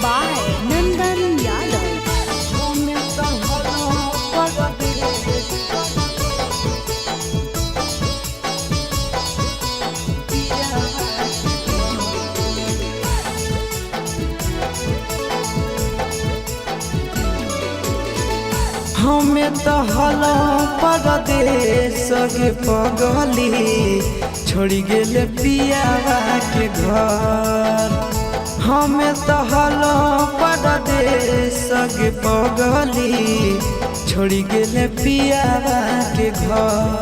by Nandan Yadav. हमें तो हलो परदेश के पगली छोड़ी गेले पियावा के घर। हमें तो हलो परदेश के पगली छोड़ी गेले पियावा के घर।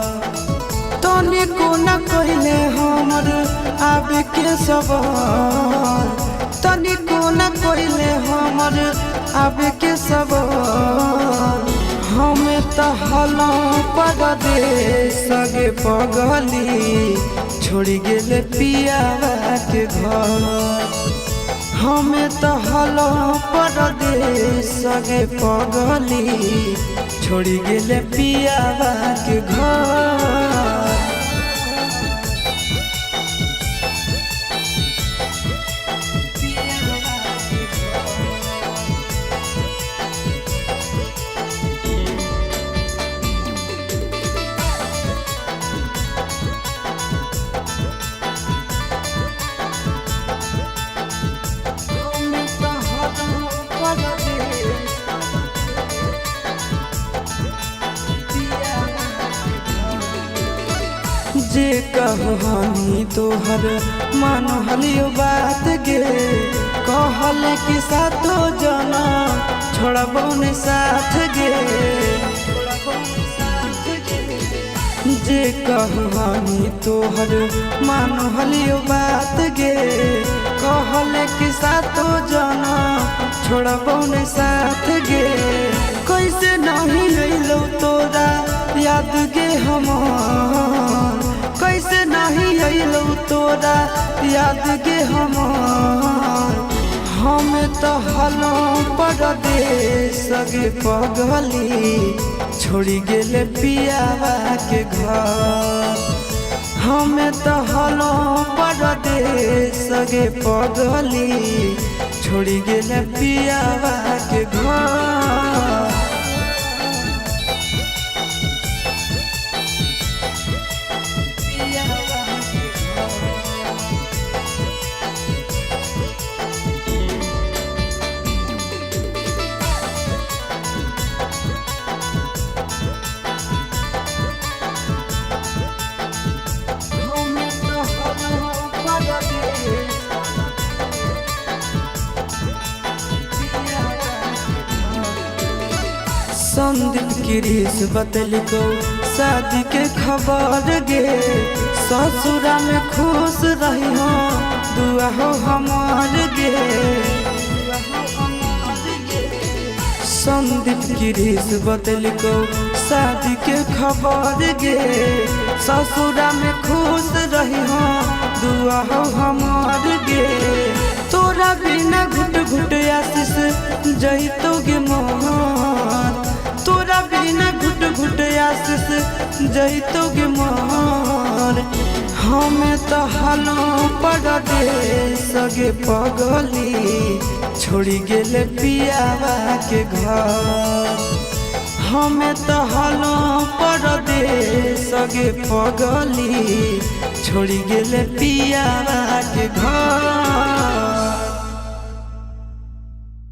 तनी को न कहले हमर आवे के सवाल, तनी को न कहले हमर आवे के सवाल। हमें तो हलो परदेश के पगली छोड़ी गेले पियावा के घर। हमें तो हलो परदेश के पगली छोड़ी गेले पियावा के घर। जे कहनी तोहर मान हलियो बात गे, कहल कि सातो जना छोड़बो ने साथ गे। जे कहनी तोहर मान हलियो बात गे, कहल कि सातो जना छोड़बो ने साथ गे। कैसे नहीं अइलो तोरा याद गे हमार, कैसे नहीं अइलो तोरा याद गे हमार। हमें तो हलो परदेश के पगली छोड़ी गेले पियावा के घर। हमें तो हलो परदेश के पगली छोड़ी गेले पियावा के घर। संदीप गिरीश बतलिको शादी के खबर गे, ससुरा में खुश रही हो दुआ हो हमार गे। संदीप गिरीश बतलिको शादी के खबर गे, ससुरा में खुश रही हो दुआ हो हमार गे। तोरा बिना घुट घुट आशीष जइतो गे मोहन, तोरा बिना घुट घुट आशीष जइतो गे मोहन। हमें तो हलो परदेश के पगली छोड़ी गेले पियावा के घर। हमें तो हलो परदेश के पगली छोड़ी गेले पियावा के घर।